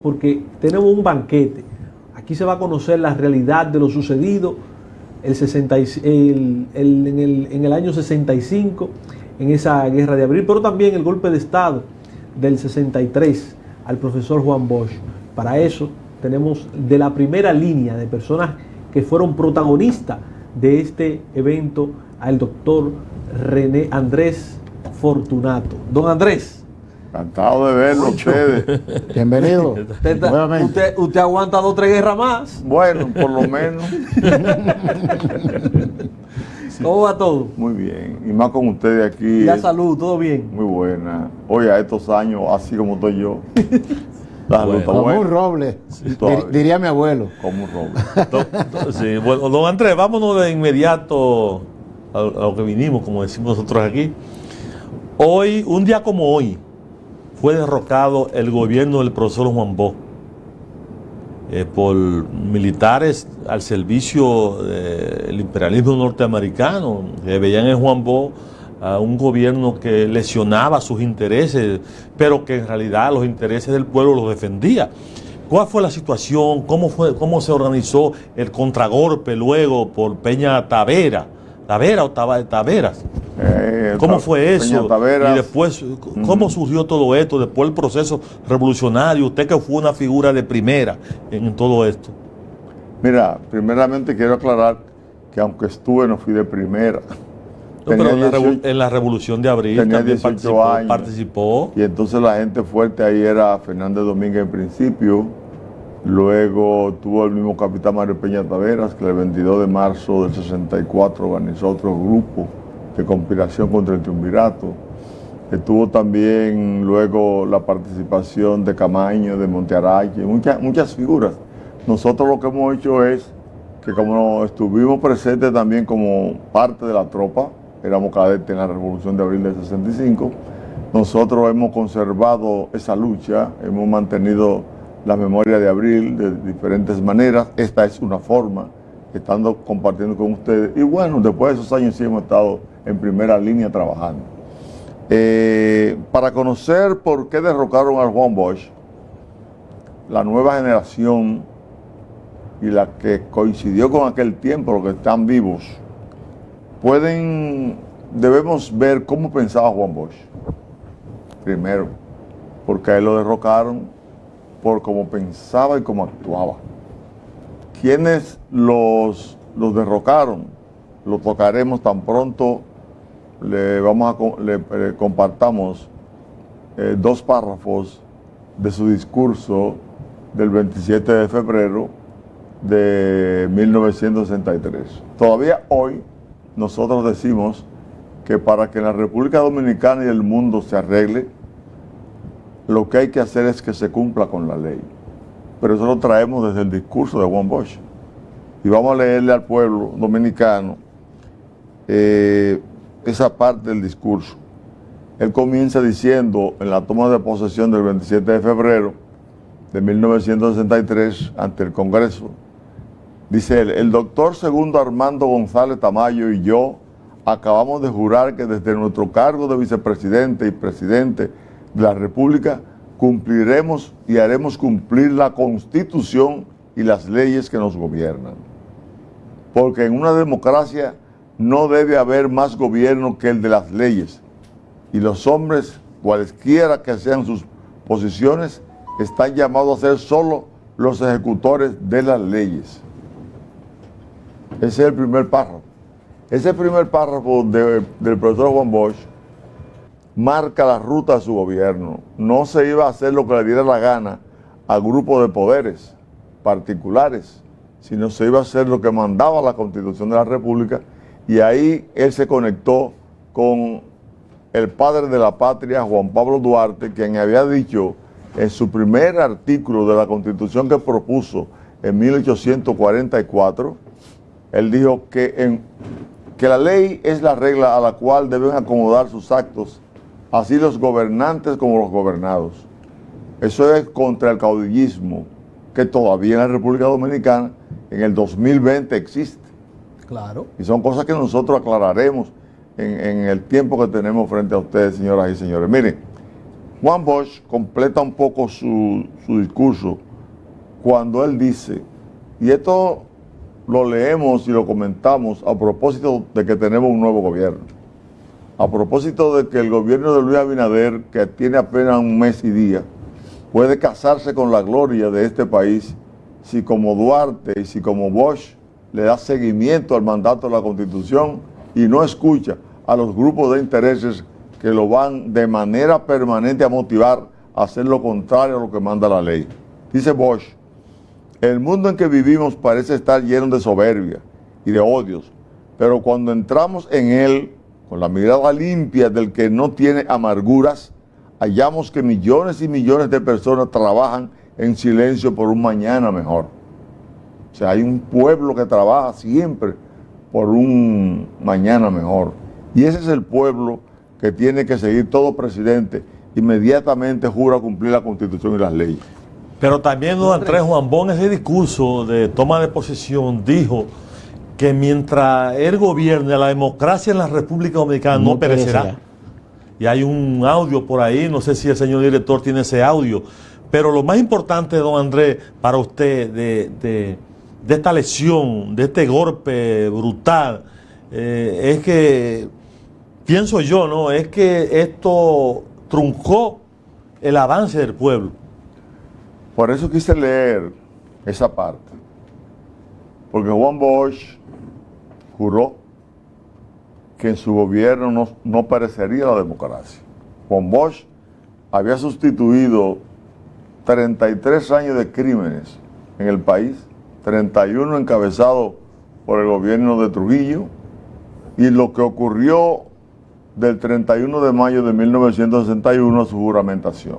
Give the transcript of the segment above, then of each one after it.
porque tenemos un banquete. Aquí se va a conocer la realidad de lo sucedido en el año 65, en esa guerra de abril, pero también el golpe de Estado del 63 al profesor Juan Bosch. Para eso tenemos de la primera línea de personas que fueron protagonistas de este evento al doctor René Andrés Fortunato. Don Andrés. Encantado de verlo ustedes. Bienvenido. Usted aguanta 2 o 3 guerras más. Bueno, por lo menos. ¿Cómo va todo? Muy bien. Y más con ustedes aquí. La salud, todo bien. Muy buena. Oye, a estos años, así como estoy yo. La salud está Como buena. un roble, Todavía. diría mi abuelo. Como un roble. Sí, bueno, don Andrés, vámonos de inmediato a lo que vinimos, como decimos nosotros aquí. Hoy, un día como hoy, fue derrocado el gobierno del profesor Juan Bosch por militares al servicio del imperialismo norteamericano, que veían en Juan Bosch a un gobierno que lesionaba sus intereses, pero que en realidad los intereses del pueblo los defendía. ¿Cuál fue la situación? ¿Cómo se organizó el contragolpe luego por Peña Tavera? ¿Tavera o Taveras? ¿Cómo fue eso? Y después, ¿cómo surgió todo esto? Después el proceso revolucionario, usted que fue una figura de primera en todo esto. Mira, primeramente quiero aclarar que aunque estuve, no fui de primera. No, pero en la Revolución de Abril también participó. Y entonces la gente fuerte ahí era Fernández Domínguez en principio. Luego tuvo el mismo capitán Mario Peña Taveras, que el 22 de marzo del 64 organizó otro grupo de conspiración contra el triunvirato. Estuvo también luego la participación de Camaño, de Montearache, muchas figuras. Nosotros lo que hemos hecho es que como estuvimos presentes también como parte de la tropa, éramos cadetes en la Revolución de Abril del 65, nosotros hemos conservado esa lucha, hemos mantenido la memoria de Abril de diferentes maneras. Esta es una forma, estando compartiendo con ustedes. Y bueno, después de esos años sí hemos estado en primera línea trabajando. Para conocer por qué derrocaron a Juan Bosch, la nueva generación y la que coincidió con aquel tiempo, los que están vivos, debemos ver cómo pensaba Juan Bosch. Primero, porque a él lo derrocaron por cómo pensaba y cómo actuaba. ¿Quiénes los derrocaron? Lo tocaremos tan pronto le compartamos 2 párrafos de su discurso del 27 de febrero de 1963. Todavía hoy nosotros decimos que para que la República Dominicana y el mundo se arregle, lo que hay que hacer es que se cumpla con la ley. Pero eso lo traemos desde el discurso de Juan Bosch. Y vamos a leerle al pueblo dominicano esa parte del discurso. Él comienza diciendo, en la toma de posesión del 27 de febrero de 1963 ante el Congreso, dice él: el doctor segundo Armando González Tamayo y yo acabamos de jurar que desde nuestro cargo de vicepresidente y presidente de la República cumpliremos y haremos cumplir la Constitución y las leyes que nos gobiernan. Porque en una democracia no debe haber más gobierno que el de las leyes, y los hombres, cualesquiera que sean sus posiciones, están llamados a ser solo los ejecutores de las leyes. Ese es el primer párrafo. Ese primer párrafo del profesor Juan Bosch marca la ruta de su gobierno. No se iba a hacer lo que le diera la gana a grupos de poderes particulares, sino se iba a hacer lo que mandaba la Constitución de la República, y ahí él se conectó con el padre de la patria, Juan Pablo Duarte, quien había dicho en su primer artículo de la Constitución que propuso en 1844, él dijo que la ley es la regla a la cual deben acomodar sus actos, así los gobernantes como los gobernados. Eso es contra el caudillismo, que todavía en la República Dominicana en el 2020 existe. Claro. Y son cosas que nosotros aclararemos en el tiempo que tenemos frente a ustedes, señoras y señores. Miren, Juan Bosch completa un poco su discurso cuando él dice, y esto lo leemos y lo comentamos a propósito de que tenemos un nuevo gobierno, a propósito de que el gobierno de Luis Abinader, que tiene apenas un mes y día, puede casarse con la gloria de este país si como Duarte y si como Bosch le da seguimiento al mandato de la Constitución y no escucha a los grupos de intereses que lo van de manera permanente a motivar a hacer lo contrario a lo que manda la ley. Dice Bosch, el mundo en que vivimos parece estar lleno de soberbia y de odios, pero cuando entramos en él con la mirada limpia del que no tiene amarguras, hallamos que millones y millones de personas trabajan en silencio por un mañana mejor. O sea, hay un pueblo que trabaja siempre por un mañana mejor. Y ese es el pueblo que tiene que seguir todo presidente. Inmediatamente jura cumplir la Constitución y las leyes. Pero también don Andrés Juan Bosch en ese discurso de toma de posesión dijo que mientras él gobierne, la democracia en la República Dominicana no perecerá. Y hay un audio por ahí, no sé si el señor director tiene ese audio, pero lo más importante, don Andrés, para usted de esta lesión, de este golpe brutal, es que, pienso yo, ¿no? Es que esto truncó el avance del pueblo. Por eso quise leer esa parte, porque Juan Bosch juró que en su gobierno no perecería la democracia. Juan Bosch había sustituido 33 años de crímenes en el país, 31 encabezados por el gobierno de Trujillo, y lo que ocurrió del 31 de mayo de 1961 a su juramentación.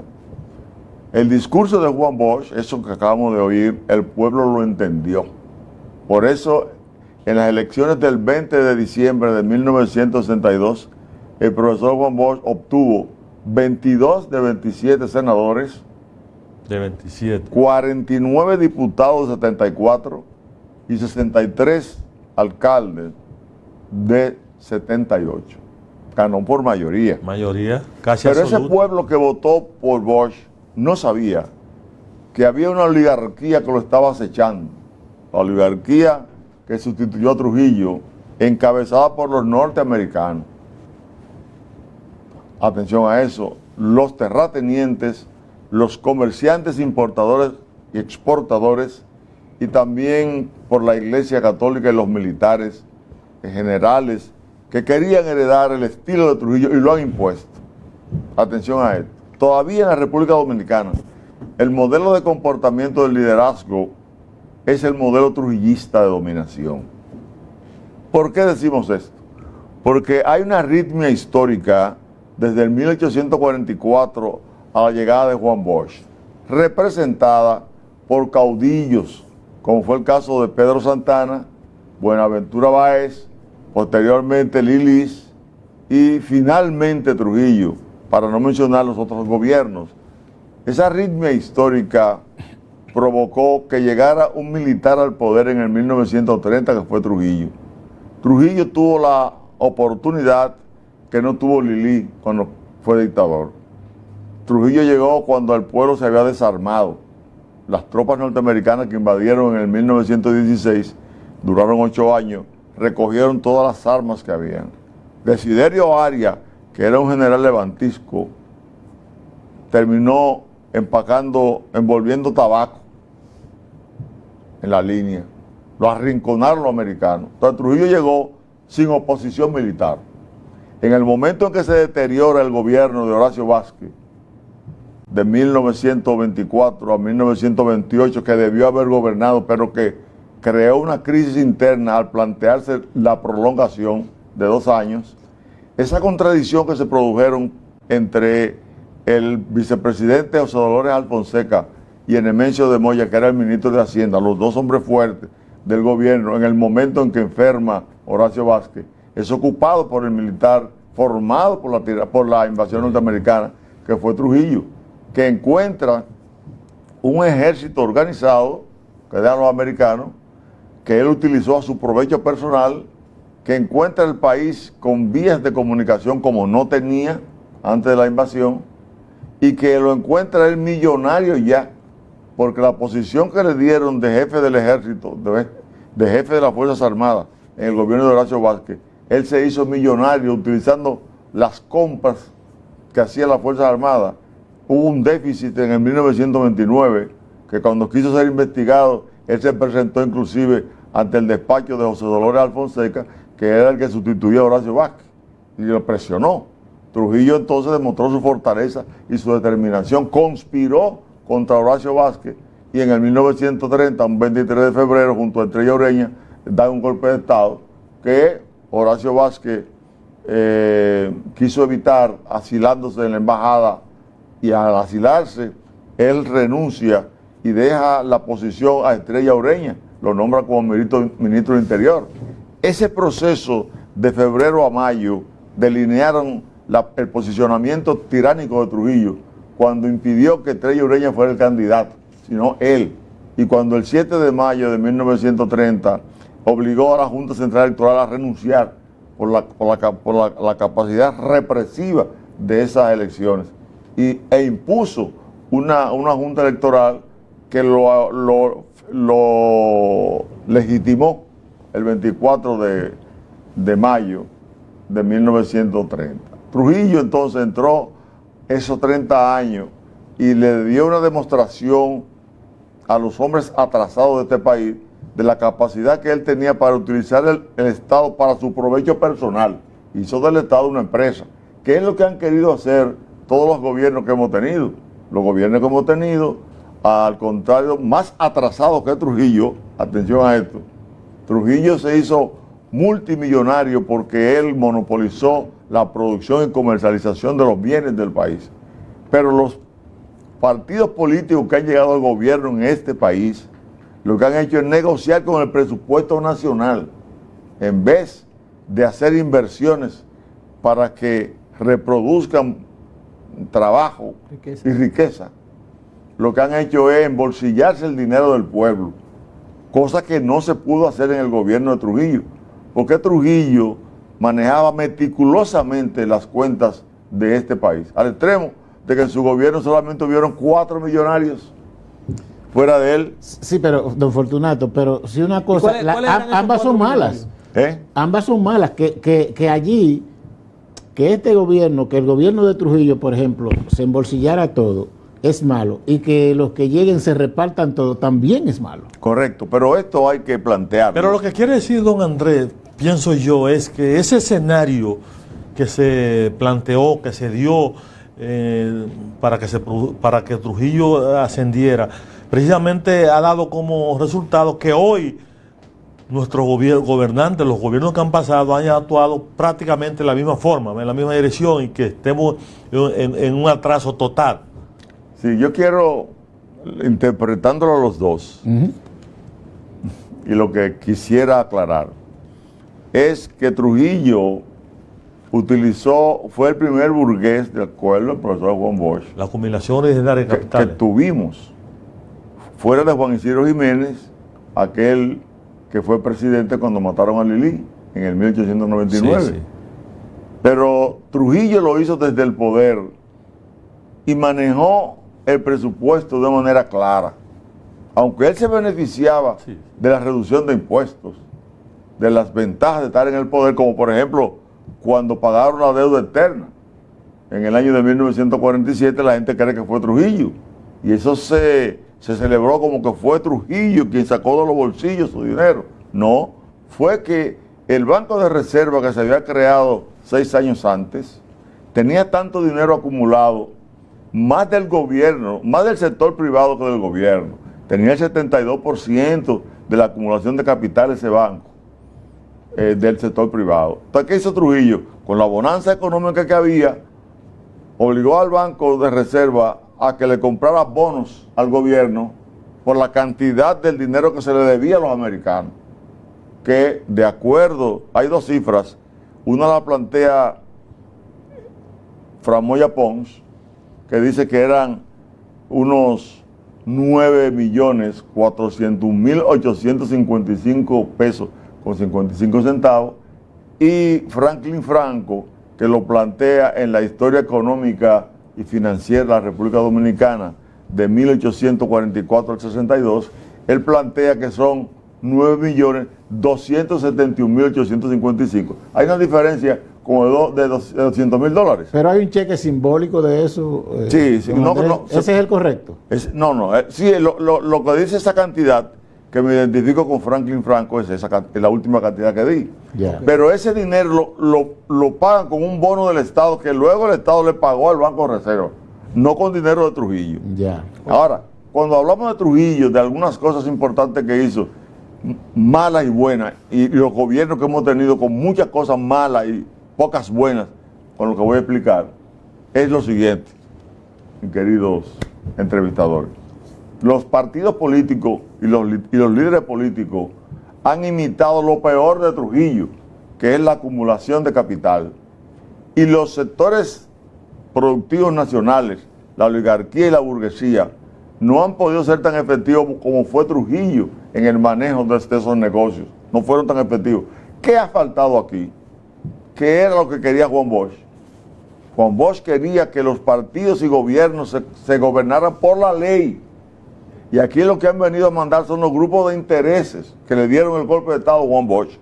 El discurso de Juan Bosch, eso que acabamos de oír, el pueblo lo entendió. Por eso, en las elecciones del 20 de diciembre de 1962, el profesor Juan Bosch obtuvo 22 de 27 senadores, de 27, 49 diputados de 74 y 63 alcaldes de 78. Ganó por mayoría. Mayoría, casi Pero absoluta. ese pueblo que votó por Bosch no sabía que había una oligarquía que lo estaba acechando. La oligarquía que sustituyó a Trujillo, encabezada por los norteamericanos. Atención a eso, los terratenientes, los comerciantes importadores y exportadores, y también por la Iglesia Católica y los militares, generales, que querían heredar el estilo de Trujillo y lo han impuesto. Atención a esto. Todavía en la República Dominicana, el modelo de comportamiento del liderazgo es el modelo trujillista de dominación. ¿Por qué decimos esto? Porque hay una arritmia histórica desde el 1844 a la llegada de Juan Bosch, representada por caudillos, como fue el caso de Pedro Santana, Buenaventura Báez, posteriormente Lilis y finalmente Trujillo, para no mencionar los otros gobiernos. Esa arritmia histórica provocó que llegara un militar al poder en el 1930, que fue Trujillo. Trujillo tuvo la oportunidad que no tuvo Lili cuando fue dictador. Trujillo llegó cuando el pueblo se había desarmado. Las tropas norteamericanas que invadieron en el 1916, duraron 8 años, recogieron todas las armas que habían. Desiderio Arias, que era un general levantisco, terminó envolviendo tabaco en la línea. Lo arrinconaron los americanos. Entonces Trujillo llegó sin oposición militar. En el momento en que se deteriora el gobierno de Horacio Vázquez, de 1924 a 1928, que debió haber gobernado, pero que creó una crisis interna al plantearse la prolongación de 2 años, esa contradicción que se produjeron entre el vicepresidente José Dolores Alfonseca y Enemencio de Moya, que era el ministro de Hacienda, los dos hombres fuertes del gobierno, en el momento en que enferma Horacio Vázquez, es ocupado por el militar formado por la invasión norteamericana, que fue Trujillo, que encuentra un ejército organizado, que eran los americanos, que él utilizó a su provecho personal, que encuentra el país con vías de comunicación como no tenía antes de la invasión, y que lo encuentra él millonario ya, porque la posición que le dieron de jefe del ejército, de jefe de las Fuerzas Armadas en el gobierno de Horacio Vázquez, él se hizo millonario utilizando las compras que hacía las Fuerzas Armadas. Hubo un déficit en el 1929, que cuando quiso ser investigado, él se presentó inclusive ante el despacho de José Dolores Alfonseca, que era el que sustituía a Horacio Vázquez, y lo presionó. Trujillo entonces demostró su fortaleza y su determinación, conspiró contra Horacio Vázquez, y en el 1930, un 23 de febrero, junto a Estrella Ureña, da un golpe de Estado que Horacio Vázquez quiso evitar, asilándose en la embajada, y al asilarse, él renuncia y deja la posición a Estrella Ureña, lo nombra como ministro del Interior. Ese proceso de febrero a mayo delinearon el posicionamiento tiránico de Trujillo, cuando impidió que Estrella Ureña fuera el candidato, sino él. Y cuando el 7 de mayo de 1930 obligó a la Junta Central Electoral a renunciar por la capacidad represiva de esas elecciones, e impuso una Junta Electoral que lo legitimó el 24 de mayo de 1930. Trujillo entonces entró esos 30 años y le dio una demostración a los hombres atrasados de este país de la capacidad que él tenía para utilizar el Estado para su provecho personal. Hizo del Estado una empresa, que es lo que han querido hacer todos los gobiernos que hemos tenido. Los gobiernos que hemos tenido, al contrario, más atrasados que Trujillo, atención a esto, Trujillo se hizo multimillonario porque él monopolizó la producción y comercialización de los bienes del país. Pero los partidos políticos que han llegado al gobierno en este país, lo que han hecho es negociar con el presupuesto nacional, en vez de hacer inversiones para que reproduzcan trabajo y riqueza. Lo que han hecho es embolsillarse el dinero del pueblo, cosa que no se pudo hacer en el gobierno de Trujillo, porque Trujillo manejaba meticulosamente las cuentas de este país, al extremo de que en su gobierno solamente hubieron 4 millonarios fuera de él. Sí, pero, don Fortunato, pero si una cosa, ambas son malas. Ambas son malas, que allí, que este gobierno, que el gobierno de Trujillo, por ejemplo, se embolsillara todo, es malo, y que los que lleguen se repartan todo, también es malo. Correcto, pero esto hay que plantearlo. Pero lo que quiere decir don Andrés, pienso yo, es que ese escenario que se planteó, que se dio para que Trujillo ascendiera, precisamente ha dado como resultado que hoy nuestros gobernantes, los gobiernos que han pasado, han actuado prácticamente de la misma forma, en la misma dirección, y que estemos en un atraso total. Sí, yo quiero, interpretándolo a los dos, y lo que quisiera aclarar, es que Trujillo fue el primer burgués del acuerdo del profesor Juan Bosch. La combinación originaria de capitales. Que tuvimos, fuera de Juan Isidro Jiménez, aquel que fue presidente cuando mataron a Lili en el 1899. Sí. Pero Trujillo lo hizo desde el poder y manejó el presupuesto de manera clara. Aunque él se beneficiaba de la reducción de impuestos, de las ventajas de estar en el poder, como por ejemplo cuando pagaron la deuda externa en el año de 1947, la gente cree que fue Trujillo, y eso se celebró como que fue Trujillo quien sacó de los bolsillos su dinero. No, fue que el Banco de Reserva, que se había creado 6 años antes, tenía tanto dinero acumulado, más del gobierno, más del sector privado que del gobierno. Tenía el 72% de la acumulación de capital ese banco, del sector privado. Entonces, ¿qué hizo Trujillo? Con la bonanza económica que había, obligó al Banco de Reserva a que le comprara bonos al gobierno por la cantidad del dinero que se le debía a los americanos. Que, de acuerdo, hay 2 cifras. Una la plantea Framoya Pons, que dice que eran unos 9.400.855 pesos con 55 centavos, y Franklin Franco, que lo plantea en la Historia Económica y financiera de la República Dominicana de 1844 al 62, él plantea que son 9.271.855. Hay una diferencia como de $200,000. Pero hay un cheque simbólico de eso. Sí, no, ¿Ese es el correcto? Sí, lo que dice esa cantidad, que me identifico con Franklin Franco, es la última cantidad que di. Yeah. Pero ese dinero lo pagan con un bono del Estado que luego el Estado le pagó al Banco de Reserva, no con dinero de Trujillo. Yeah. Ahora, cuando hablamos de Trujillo, de algunas cosas importantes que hizo, malas y buenas, y los gobiernos que hemos tenido con muchas cosas malas y pocas buenas, con lo que voy a explicar, es lo siguiente, mis queridos entrevistadores. Los partidos políticos y los líderes políticos han imitado lo peor de Trujillo, que es la acumulación de capital. Y los sectores productivos nacionales, la oligarquía y la burguesía, no han podido ser tan efectivos como fue Trujillo en el manejo de esos negocios. No fueron tan efectivos. ¿Qué ha faltado aquí? ¿Qué era lo que quería Juan Bosch? Juan Bosch quería que los partidos y gobiernos se gobernaran por la ley. Y aquí lo que han venido a mandar son los grupos de intereses que le dieron el golpe de Estado a Juan Bosch,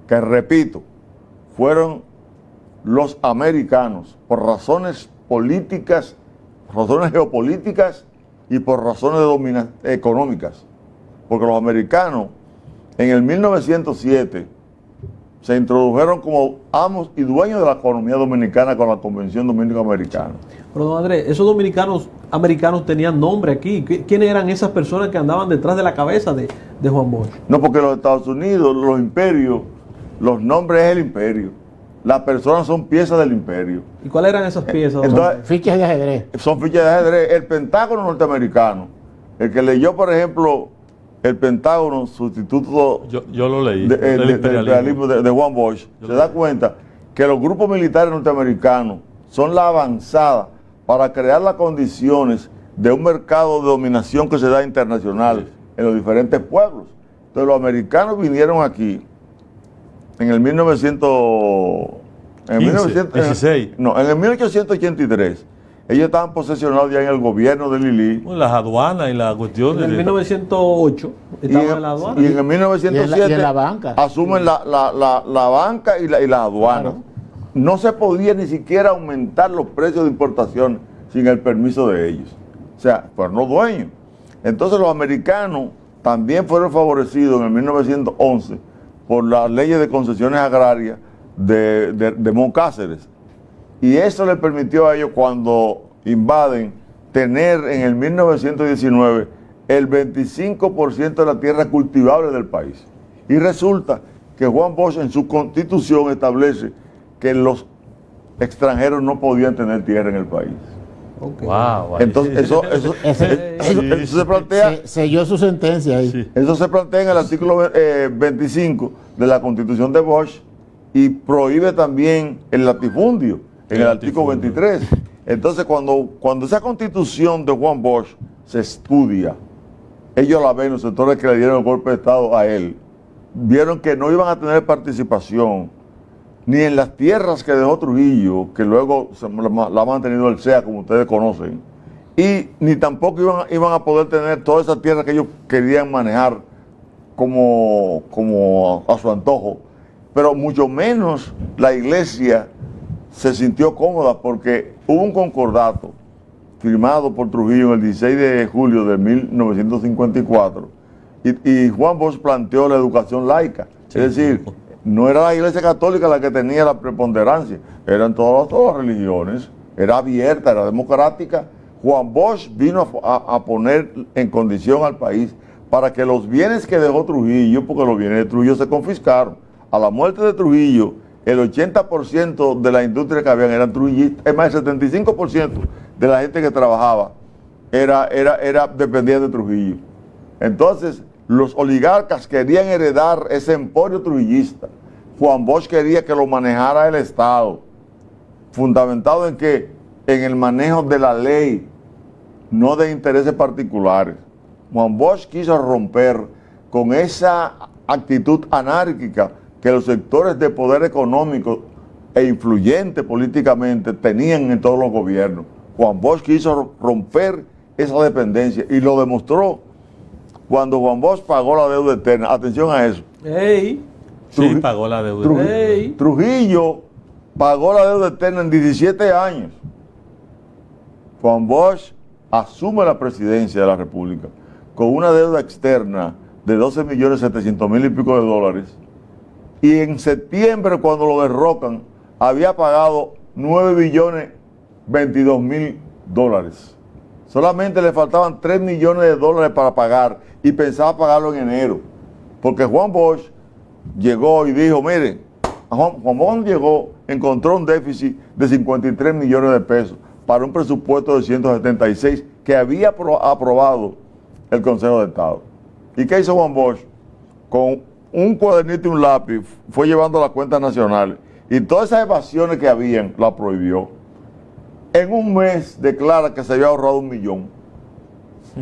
que repito, fueron los americanos, por razones políticas, razones geopolíticas y por razones económicas. Porque los americanos en el 1907 se introdujeron como amos y dueños de la economía dominicana con la Convención Dominico-Americana. Pero don Andrés, esos dominicanos americanos tenían nombre aquí. ¿Quiénes eran esas personas que andaban detrás de la cabeza de Juan Bosch? No, porque los Estados Unidos, los imperios, los nombres es el imperio. Las personas son piezas del imperio. ¿Y cuáles eran esas piezas? Entonces, fichas de ajedrez. Son fichas de ajedrez. El Pentágono norteamericano, el que leyó, por ejemplo, el Pentágono, sustituto yo lo leí, del imperialismo de Juan Bosch, se da cuenta que los grupos militares norteamericanos son la avanzada para crear las condiciones de un mercado de dominación que se da internacional en los diferentes pueblos. Entonces los americanos vinieron aquí en el 1883. Ellos estaban posesionados ya en el gobierno de Lili. Las aduanas y las cuestiones. En el 1908 estaban en la aduana. Y en el 1907 y en la banca. Asumen la banca y la aduana. Claro. No se podía ni siquiera aumentar los precios de importación sin el permiso de ellos. O sea, fueron los dueños. Entonces los americanos también fueron favorecidos en el 1911 por las leyes de concesiones agrarias de Moncáceres. Y eso les permitió a ellos, cuando invaden, tener en el 1919 el 25% de la tierra cultivable del país. Y resulta que Juan Bosch en su constitución establece que los extranjeros no podían tener tierra en el país. Okay. Wow, entonces eso se plantea. Selló su sentencia ahí. Sí. Eso se plantea en el artículo 25 de la Constitución de Bosch y prohíbe también el latifundio en el artículo 23. Entonces cuando esa Constitución de Juan Bosch se estudia, ellos la ven, los sectores que le dieron el golpe de Estado a él, vieron que no iban a tener participación ni en las tierras que dejó Trujillo, que luego la ha mantenido el CEA, como ustedes conocen, y ni tampoco iban a poder tener todas esas tierras que ellos querían manejar como a su antojo, pero mucho menos la iglesia se sintió cómoda porque hubo un concordato firmado por Trujillo el 16 de julio de 1954 y Juan Bosch planteó la educación laica, sí, es decir, no era la iglesia católica la que tenía la preponderancia, eran todas las religiones, era abierta, era democrática. Juan Bosch vino a poner en condición al país para que los bienes que dejó Trujillo, porque los bienes de Trujillo se confiscaron, a la muerte de Trujillo, el 80% de la industria que habían eran trujillistas, es más, el 75% de la gente que trabajaba era dependiente de Trujillo. Entonces, los oligarcas querían heredar ese emporio trujillista. Juan Bosch quería que lo manejara el Estado, fundamentado en que en el manejo de la ley, no de intereses particulares. Juan Bosch quiso romper con esa actitud anárquica que los sectores de poder económico e influyente políticamente tenían en todos los gobiernos. Juan Bosch quiso romper esa dependencia y lo demostró cuando Juan Bosch pagó la deuda eterna. Atención a eso. ¡Ey! Sí, pagó la deuda. Trujillo pagó la deuda eterna en 17 años. Juan Bosch asume la presidencia de la República con una deuda externa de 12.700.000 y pico de dólares. Y en septiembre, cuando lo derrocan, había pagado 9.022.000 dólares. Solamente le faltaban 3 millones de dólares para pagar y pensaba pagarlo en enero. Porque Juan Bosch llegó y dijo, miren, Juan Bosch llegó, encontró un déficit de 53 millones de pesos para un presupuesto de 176 que había aprobado el Consejo de Estado. ¿Y qué hizo Juan Bosch? Con un cuadernito y un lápiz fue llevando las cuentas nacionales y todas esas evasiones que habían la prohibió. En un mes declara que se había ahorrado 1 millón.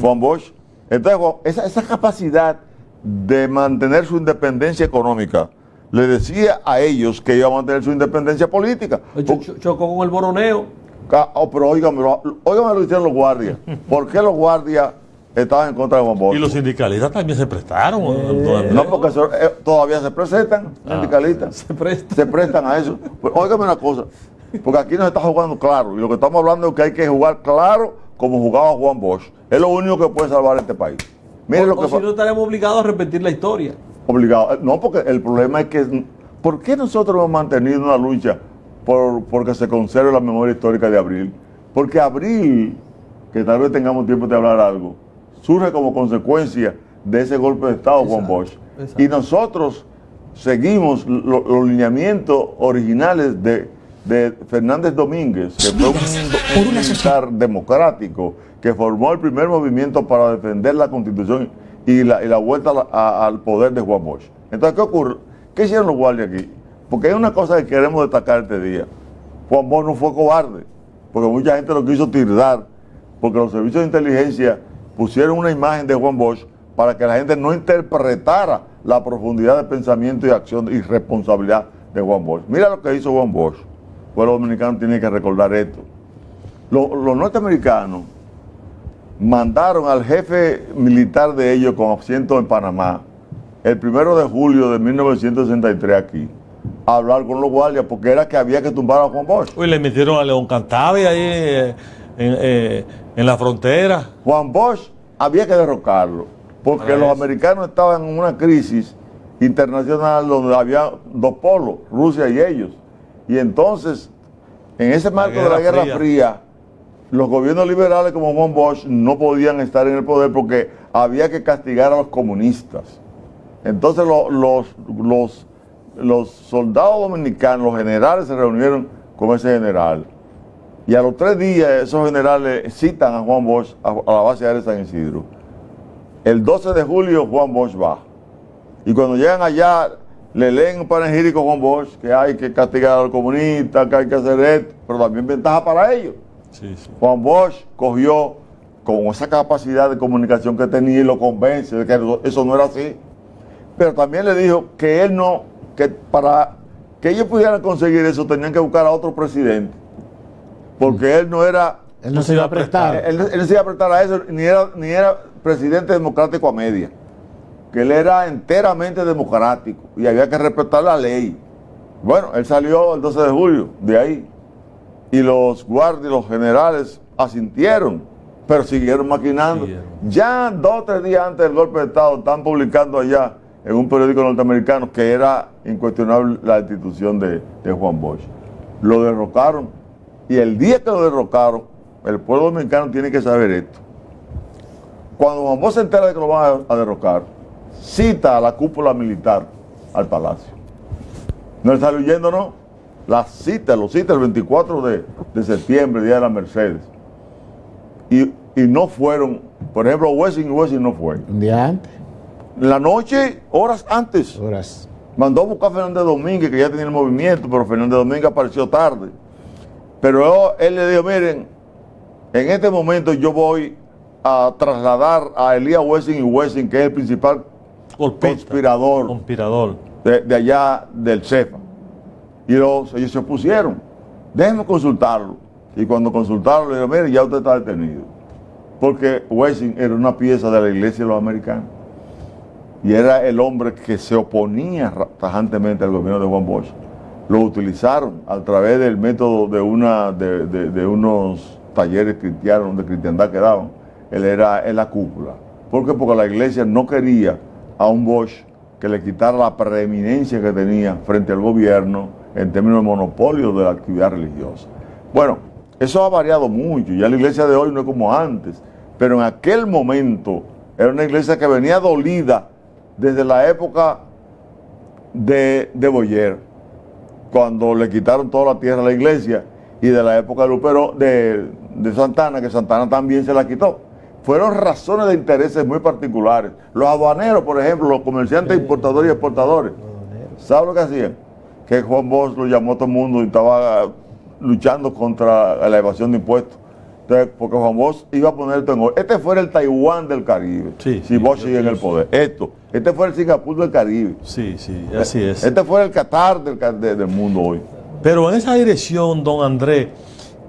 Juan Bosch. Entonces, esa capacidad de mantener su independencia económica le decía a ellos que iba a mantener su independencia política. Chocó con el boroneo. Pero óigame lo hicieron los guardias. ¿Por qué los guardias estaban en contra de Juan Bosch? Y los sindicalistas también se prestaron. No, porque todavía se presentan, sindicalistas. Se prestan a eso. Pues, óigame una cosa, porque aquí nos está jugando claro. Y lo que estamos hablando es que hay que jugar claro como jugaba Juan Bosch. Es lo único que puede salvar este país. Miren lo que si no estaremos obligados a repetir la historia. Obligado. No, porque el problema es que, ¿por qué nosotros hemos mantenido una lucha porque se conserve la memoria histórica de Abril? Porque Abril, que tal vez tengamos tiempo de hablar algo, surge como consecuencia de ese golpe de Estado, Juan Bosch. Exacto. Y nosotros seguimos los lineamientos originales de Fernández Domínguez, que fue un militar democrático que formó el primer movimiento para defender la Constitución y la vuelta al poder de Juan Bosch. Entonces, ¿qué ocurre? ¿Qué hicieron los guardias aquí? Porque hay una cosa que queremos destacar este día. Juan Bosch no fue cobarde, porque mucha gente lo quiso tirar, porque los servicios de inteligencia pusieron una imagen de Juan Bosch para que la gente no interpretara la profundidad de pensamiento y acción y responsabilidad de Juan Bosch. Mira lo que hizo Juan Bosch. Pues los dominicanos tienen que recordar esto. Los norteamericanos mandaron al jefe militar de ellos con asiento en Panamá el 1 de julio de 1963 aquí a hablar con los guardias porque era que había que tumbar a Juan Bosch. Uy, le metieron a León Cantave ahí en la frontera. Juan Bosch había que derrocarlo porque los americanos estaban en una crisis internacional donde había dos polos, Rusia y ellos. Y entonces, en ese marco de la Guerra Fría, los gobiernos liberales como Juan Bosch no podían estar en el poder porque había que castigar a los comunistas. Entonces los soldados dominicanos, los generales, se reunieron con ese general. Y a los 3 días esos generales citan a Juan Bosch a la base aérea de San Isidro. El 12 de julio Juan Bosch va. Y cuando llegan allá, le leen un panegírico a Juan Bosch que hay que castigar a los comunistas, que hay que hacer esto, pero también ventaja para ellos. Sí, sí. Juan Bosch cogió con esa capacidad de comunicación que tenía y lo convence de que eso no era así. Pero también le dijo que que para que ellos pudieran conseguir eso tenían que buscar a otro presidente. Porque él no era... Él no se iba a prestar. Él no se iba a prestar a eso, ni era presidente democrático a media. Que él era enteramente democrático y había que respetar la ley. Bueno, él salió el 12 de julio de ahí y los guardias, los generales asintieron, pero siguieron maquinando. Ya 2 o 3 días antes del golpe de Estado están publicando allá en un periódico norteamericano que era incuestionable la institución de Juan Bosch. Lo derrocaron y el día que lo derrocaron, el pueblo dominicano tiene que saber esto. Cuando Juan Bosch se entera de que lo van a derrocar, cita a la cúpula militar al palacio. No le sale huyendo, no. Lo cita el 24 de septiembre, día de la Mercedes. Y no fueron, por ejemplo, Wessing no fue. Un día antes. La noche, horas antes. Mandó a buscar a Fernández Domínguez, que ya tenía el movimiento, pero Fernández Domínguez apareció tarde. Pero él le dijo, miren, en este momento yo voy a trasladar a Elías Wessing, que es el principal conspirador de allá del CEFA. Y ellos se opusieron. Déjenme consultarlo. Y cuando consultaron, le dijeron, mire, ya usted está detenido. Porque Wessing era una pieza de la iglesia de los americanos. Y era el hombre que se oponía tajantemente al gobierno de Juan Bosch. Lo utilizaron a través del método de unos talleres cristianos de cristiandad que daban. Él era en la cúpula. ¿Por qué? Porque la iglesia no quería a un Bosch que le quitara la preeminencia que tenía frente al gobierno en términos de monopolio de la actividad religiosa. Bueno, eso ha variado mucho. Ya la iglesia de hoy no es como antes. Pero en aquel momento era una iglesia que venía dolida desde la época de Boyer, cuando le quitaron toda la tierra a la iglesia, y de la época de Lupero, de Santana, que Santana también se la quitó. Fueron razones de intereses muy particulares. Los aduaneros, por ejemplo, los comerciantes importadores y exportadores, ¿saben lo que hacían? Que Juan Bosch lo llamó a todo el mundo y estaba luchando contra la evasión de impuestos. Entonces, porque Juan Bosch iba a poner esto en orden. Este fuera el Taiwán del Caribe, si Bosch sigue en el poder. Este fue el Singapur del Caribe. Sí, sí, así es. Este fue el Qatar del mundo hoy. Pero en esa dirección, don Andrés,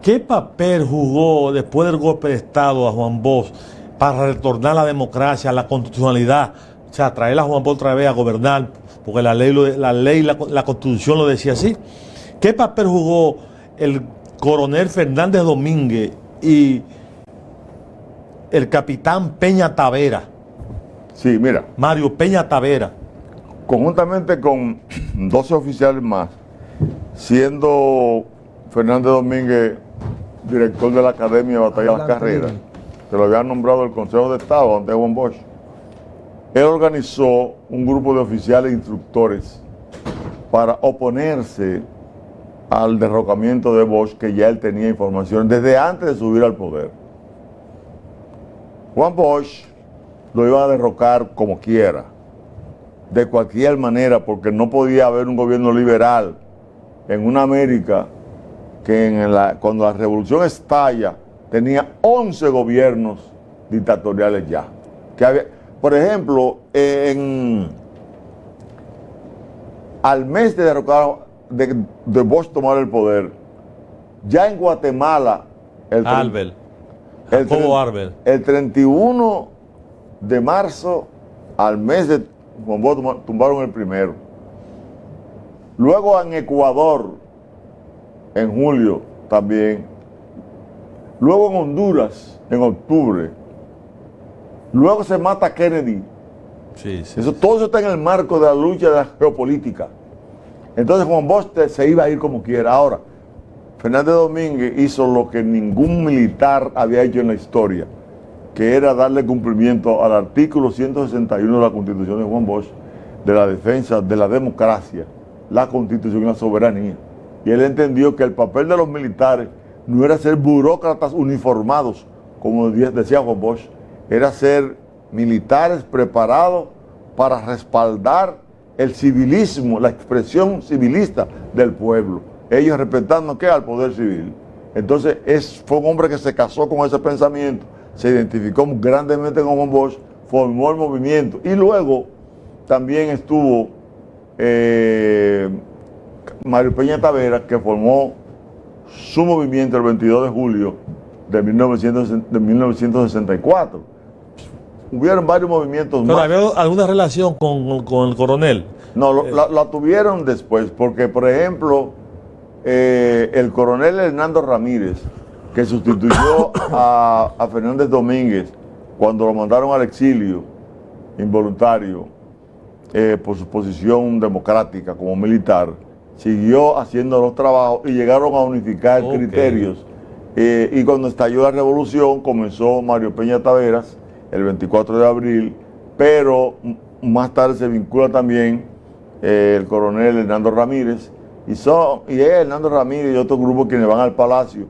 ¿qué papel jugó después del golpe de Estado a Juan Bosch para retornar la democracia, la constitucionalidad? O sea, traer a Juan Bosch otra vez a gobernar, porque la Constitución lo decía así. ¿Qué papel jugó el coronel Fernández Domínguez y el capitán Peña Tavera? Sí, mira. Mario Peña Tavera. Conjuntamente con 12 oficiales más, siendo Fernández Domínguez director de la Academia de Batalla de las Carreras, que lo había nombrado el Consejo de Estado ante Juan Bosch, él organizó un grupo de oficiales e instructores para oponerse al derrocamiento de Bosch, que ya él tenía información desde antes de subir al poder. Juan Bosch lo iba a derrocar como quiera, de cualquier manera, porque no podía haber un gobierno liberal en una América que cuando la revolución estalla tenía 11 gobiernos dictatoriales ya. Por ejemplo, al mes de derrocar de Bosch tomar el poder, ya en Guatemala el 31 de marzo, al mes de Juan Bosch, tumbaron el primero. Luego en Ecuador, en julio también. Luego en Honduras, en octubre. Luego se mata a Kennedy. Todo eso está en el marco de la lucha de la geopolítica. Entonces Juan Bosch se iba a ir como quiera. Ahora, Fernández Domínguez hizo lo que ningún militar había hecho en la historia, que era darle cumplimiento al artículo 161 de la Constitución de Juan Bosch, de la defensa de la democracia, la Constitución y la soberanía. Y él entendió que el papel de los militares no era ser burócratas uniformados, como decía Juan Bosch, era ser militares preparados para respaldar el civilismo, la expresión civilista del pueblo, ellos respetando ¿qué? Al poder civil. Entonces fue un hombre que se casó con ese pensamiento, se identificó grandemente con Juan Bosch, formó el movimiento, y luego también estuvo Mario Peña Tavera, que formó su movimiento el 22 de julio de 1964. Hubieron varios movimientos ¿Pero más. había alguna relación con el coronel? No, la tuvieron después, porque por ejemplo, el coronel Hernando Ramírez, que sustituyó a Fernández Domínguez cuando lo mandaron al exilio involuntario por su posición democrática como militar, siguió haciendo los trabajos y llegaron a unificar criterios. Y cuando estalló la revolución, comenzó Mario Peña Taveras el 24 de abril, pero más tarde se vincula también el coronel Hernando Ramírez, y Hernando Ramírez y otros grupos quienes van al palacio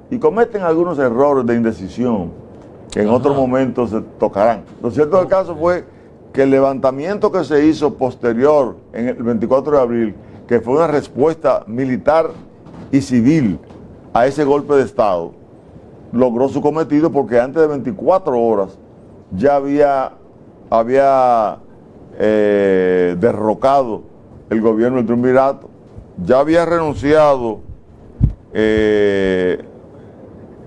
y cometen algunos errores de indecisión que en otros momentos se tocarán. Lo cierto del caso fue que el levantamiento que se hizo posterior en el 24 de abril, que fue una respuesta militar y civil a ese golpe de Estado, logró su cometido, porque antes de 24 horas ya había derrocado el gobierno del triunvirato, ya había renunciado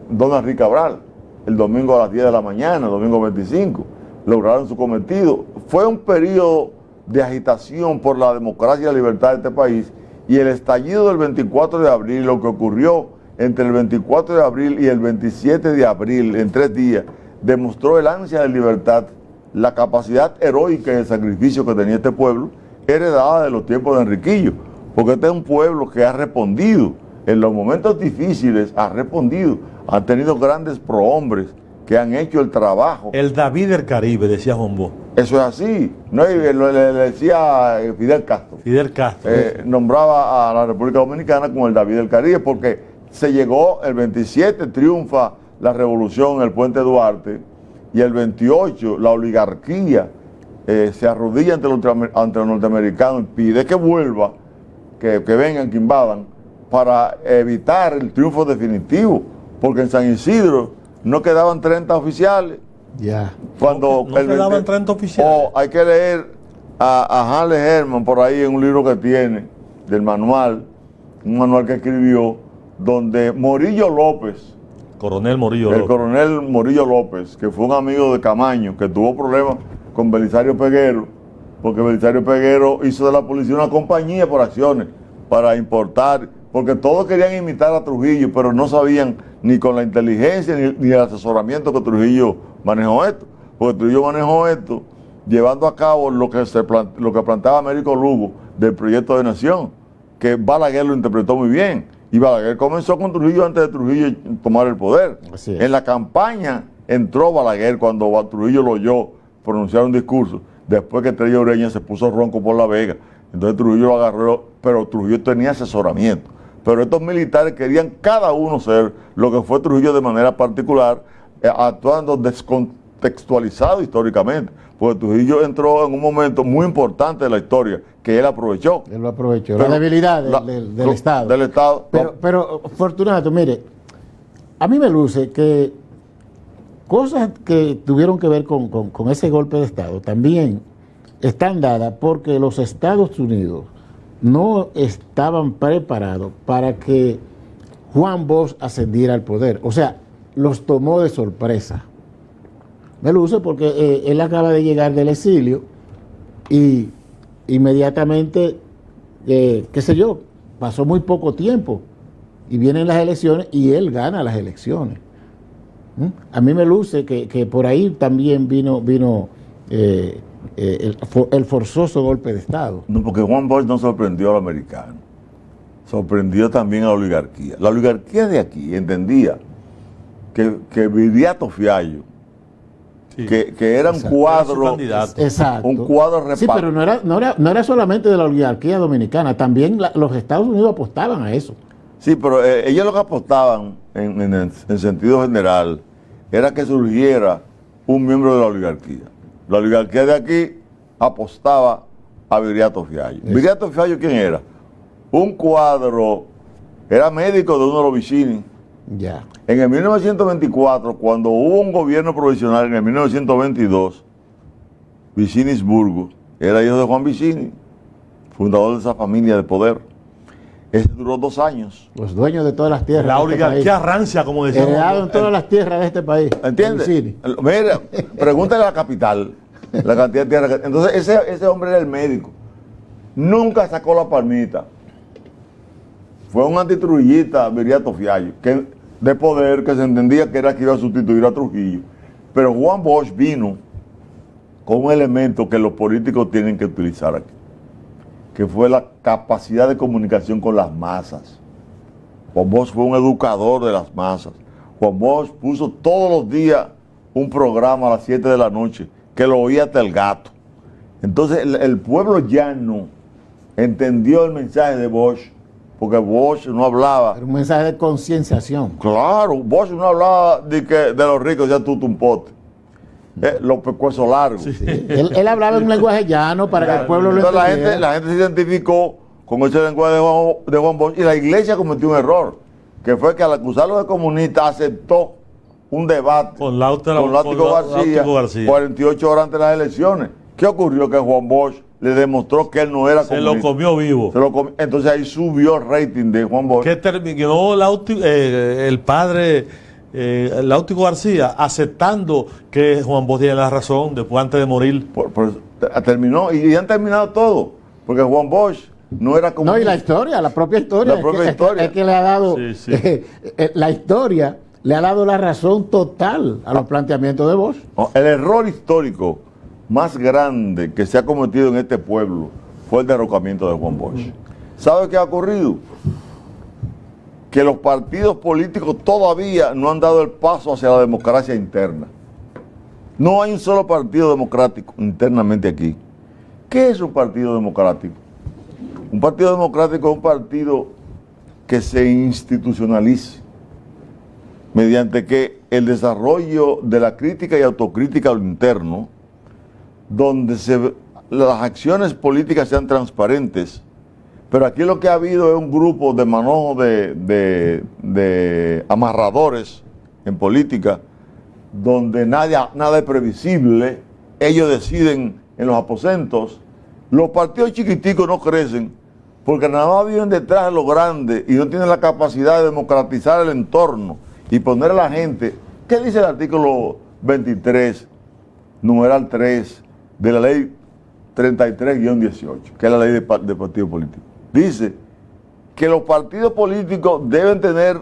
don Enrique Cabral, el domingo a las 10 de la mañana, el domingo 25, lograron su cometido. Fue un periodo de agitación por la democracia y la libertad de este país, y el estallido del 24 de abril, lo que ocurrió entre el 24 de abril y el 27 de abril, en 3 días, demostró el ansia de libertad, la capacidad heroica y el sacrificio que tenía este pueblo, heredada de los tiempos de Enriquillo, porque este es un pueblo que ha respondido, en los momentos difíciles ha respondido, han tenido grandes prohombres que han hecho el trabajo. El David del Caribe, decía Juan Bosch. Eso es así, no, le decía Fidel Castro. Fidel Castro. Nombraba a la República Dominicana como el David del Caribe, porque se llegó el 27, triunfa la revolución en el Puente Duarte, y el 28 la oligarquía se arrodilla ante los norteamericanos y pide que vuelva, que vengan, que invadan, para evitar el triunfo definitivo, porque en San Isidro no quedaban 30 oficiales. Ya. Cuando no quedaban 30 oficiales. Hay que leer a Hanle Herman por ahí en un libro que tiene, del manual, un manual que escribió, donde Morillo López, Coronel Morillo López. El coronel Morillo López, que fue un amigo de Camaño, que tuvo problemas con Belisario Peguero, porque Belisario Peguero hizo de la policía una compañía por acciones para importar, porque todos querían imitar a Trujillo, pero no sabían ni con la inteligencia ni el asesoramiento que Trujillo manejó esto, porque Trujillo manejó esto llevando a cabo lo que planteaba Américo Lugo del proyecto de nación, que Balaguer lo interpretó muy bien. Y Balaguer comenzó con Trujillo antes de Trujillo tomar el poder. En la campaña entró Balaguer cuando Trujillo lo oyó pronunciar un discurso, después que Trujillo Ureña se puso ronco por La Vega. Entonces Trujillo lo agarró, pero Trujillo tenía asesoramiento. Pero estos militares querían cada uno ser lo que fue Trujillo de manera particular, actuando descontextualizado históricamente. Porque Trujillo entró en un momento muy importante de la historia, que él aprovechó. Él lo aprovechó. La debilidad del Estado. Del Estado. Pero, Fortunato, mire, a mí me luce que cosas que tuvieron que ver con ese golpe de Estado también están dadas porque los Estados Unidos no estaban preparados para que Juan Bosch ascendiera al poder. O sea, los tomó de sorpresa. Me luce porque él acaba de llegar del exilio y inmediatamente, qué sé yo, pasó muy poco tiempo y vienen las elecciones y él gana las elecciones. A mí me luce que por ahí también vino el forzoso golpe de Estado. No, porque Juan Bosch no sorprendió al americano, sorprendió también a la oligarquía. La oligarquía de aquí entendía que Viriato Fiallo, sí, que era un cuadro, exacto, un cuadro repartido. Sí, pero no era solamente de la oligarquía dominicana, también los Estados Unidos apostaban a eso. Sí, pero ellos lo que apostaban en sentido general era que surgiera un miembro de la oligarquía. La oligarquía de aquí apostaba a Viriato Fiallo. ¿Viriato Fiallo quién era? Un cuadro, era médico de uno de los Vicini. Ya. En el 1924, cuando hubo un gobierno provisional, en el 1922, Vicinisburgo era hijo de Juan Vicini, fundador de esa familia de poder. Ese duró 2 años. Los dueños de todas las tierras. La oligarquía rancia, como decíamos. Heredaron todas las tierras de este país. ¿Entiendes? Mira, pregúntale a la capital, la cantidad de tierra que... Entonces, ese hombre era el médico. Nunca sacó la palmita. Fue un antitrujillista, Viriato Fiallo, de poder, que se entendía que era que iba a sustituir a Trujillo. Pero Juan Bosch vino con un elemento que los políticos tienen que utilizar aquí, que fue la capacidad de comunicación con las masas. Juan Bosch fue un educador de las masas. Juan Bosch puso todos los días un programa a las 7 de la noche, que lo oía hasta el gato. Entonces el pueblo llano entendió el mensaje de Bosch, porque Bosch no hablaba. Era un mensaje de concienciación. Claro, Bosch no hablaba de los ricos, ya tú un pote. Los pescuezos largos. Sí. Él hablaba en un lenguaje llano para que el pueblo lo entendiera. La gente se identificó con ese lenguaje de Juan Bosch, y la iglesia cometió un error, que fue que al acusarlo de comunista aceptó un debate con Láutico García 48 horas antes de las elecciones. ¿Qué ocurrió? Que Juan Bosch le demostró que él no era comunista. Se lo comió vivo. Entonces ahí subió el rating de Juan Bosch. Que terminó el padre Láutico García, aceptando que Juan Bosch tiene la razón después antes de morir. Terminó, y han terminado todo, porque Juan Bosch no era como... No, y la historia, la propia historia. Es que le ha dado... Sí, sí. La historia le ha dado la razón total a los planteamientos de Bosch. El error histórico más grande que se ha cometido en este pueblo fue el derrocamiento de Juan Bosch. ¿Sabe qué ha ocurrido? Que los partidos políticos todavía no han dado el paso hacia la democracia interna. No hay un solo partido democrático internamente aquí. ¿Qué es un partido democrático? Un partido democrático es un partido que se institucionalice mediante que el desarrollo de la crítica y autocrítica a lo interno, donde las acciones políticas sean transparentes. Pero aquí lo que ha habido es un grupo de manojo de amarradores en política, donde nada es previsible, ellos deciden en los aposentos. Los partidos chiquiticos no crecen porque nada más viven detrás de lo grande y no tienen la capacidad de democratizar el entorno y poner a la gente. ¿Qué dice el artículo 23, numeral 3 de la ley 33-18, que es la ley de partidos políticos? Dice que los partidos políticos deben tener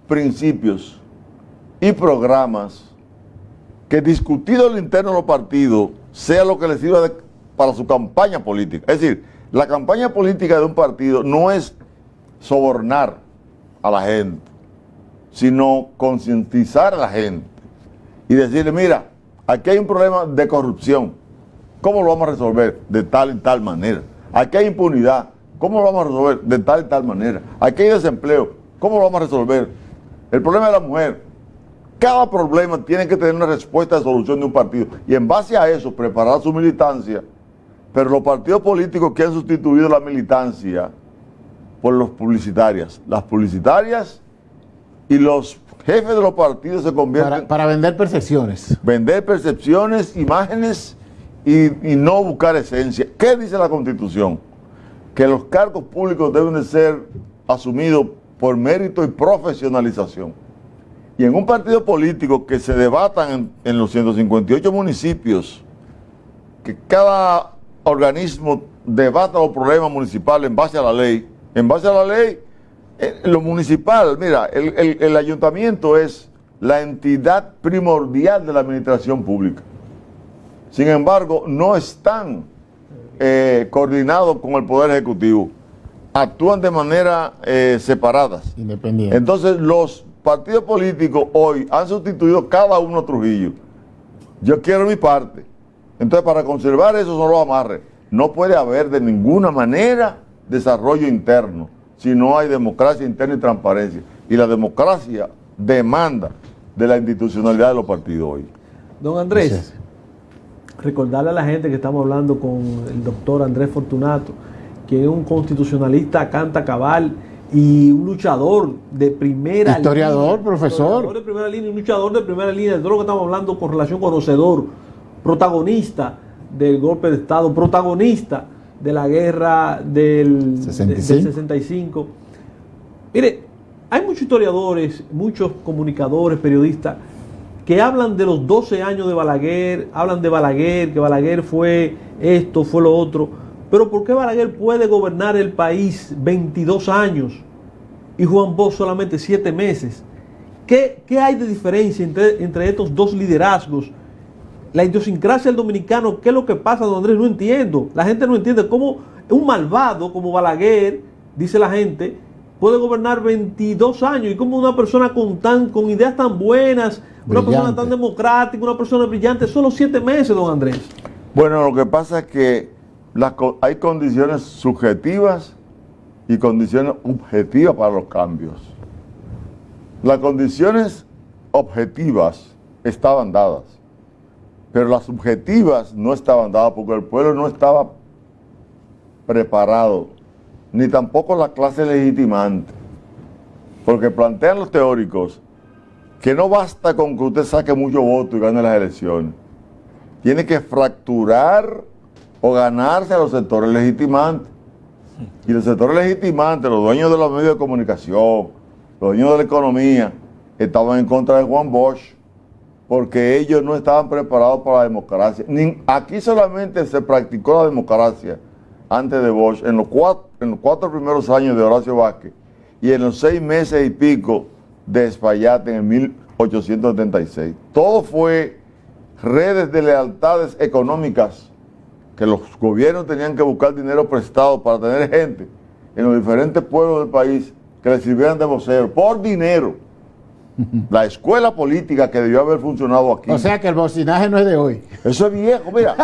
principios y programas que discutido al interno de los partidos sea lo que les sirva para su campaña política. Es decir, la campaña política de un partido no es sobornar a la gente, sino concientizar a la gente y decirle, mira, aquí hay un problema de corrupción, ¿cómo lo vamos a resolver? De tal y tal manera. Aquí hay impunidad, ¿cómo lo vamos a resolver? De tal y tal manera. Aquí hay desempleo, ¿cómo lo vamos a resolver? El problema de la mujer. Cada problema tiene que tener una respuesta de solución de un partido. Y en base a eso, preparar su militancia. Pero los partidos políticos que han sustituido la militancia por los publicitarias. Las publicitarias y los jefes de los partidos se convierten... Para vender percepciones. Vender percepciones, imágenes y no buscar esencia. ¿Qué dice la Constitución? Que los cargos públicos deben de ser asumidos por mérito y profesionalización. Y en un partido político que se debatan en los 158 municipios, que cada organismo debata los problemas municipales en base a la ley, lo municipal, mira, el ayuntamiento es la entidad primordial de la administración pública. Sin embargo, no están coordinados con el Poder Ejecutivo. Actúan de manera separadas. Independiente. Entonces, los partidos políticos hoy han sustituido cada uno a Trujillo. Yo quiero mi parte. Entonces, para conservar eso son los amarres. No puede haber de ninguna manera desarrollo interno si no hay democracia interna y transparencia. Y la democracia demanda de la institucionalidad de los partidos hoy. Don Andrés, recordarle a la gente que estamos hablando con el doctor Andrés Fortunato, que es un constitucionalista canta cabal y un luchador de primera línea. Historiador, profesor. Historiador de primera línea, un luchador de primera línea de todo lo que estamos hablando con relación conocedor, protagonista del golpe de Estado, protagonista de la guerra del 65. Mire, hay muchos historiadores, muchos comunicadores, periodistas, que hablan de los 12 años de Balaguer, hablan de Balaguer, que Balaguer fue esto, fue lo otro. Pero ¿por qué Balaguer puede gobernar el país 22 años y Juan Bosch solamente 7 meses? ¿Qué hay de diferencia entre estos dos liderazgos? La idiosincrasia del dominicano, ¿qué es lo que pasa, don Andrés? No entiendo. La gente no entiende cómo un malvado como Balaguer, dice la gente, puede gobernar 22 años y como una persona con ideas tan buenas, una persona tan democrática, una persona brillante, solo 7 meses, don Andrés. Bueno, lo que pasa es que hay condiciones subjetivas y condiciones objetivas para los cambios. Las condiciones objetivas estaban dadas, pero las subjetivas no estaban dadas porque el pueblo no estaba preparado, ni tampoco la clase legitimante, porque plantean los teóricos que no basta con que usted saque mucho voto y gane las elecciones, tiene que fracturar o ganarse a los sectores legitimantes. Y los sectores legitimantes, los dueños de los medios de comunicación, los dueños de la economía, estaban en contra de Juan Bosch, porque ellos no estaban preparados para la democracia. Aquí solamente se practicó la democracia antes de Bosch, en los cuatro primeros años de Horacio Vázquez, y en los 6 meses y pico de Espaillat en 1876. Todo fue redes de lealtades económicas, que los gobiernos tenían que buscar dinero prestado para tener gente en los diferentes pueblos del país que les sirvieran de vocero, por dinero. La escuela política que debió haber funcionado aquí. O sea que el bocinaje no es de hoy. Eso es viejo, mira.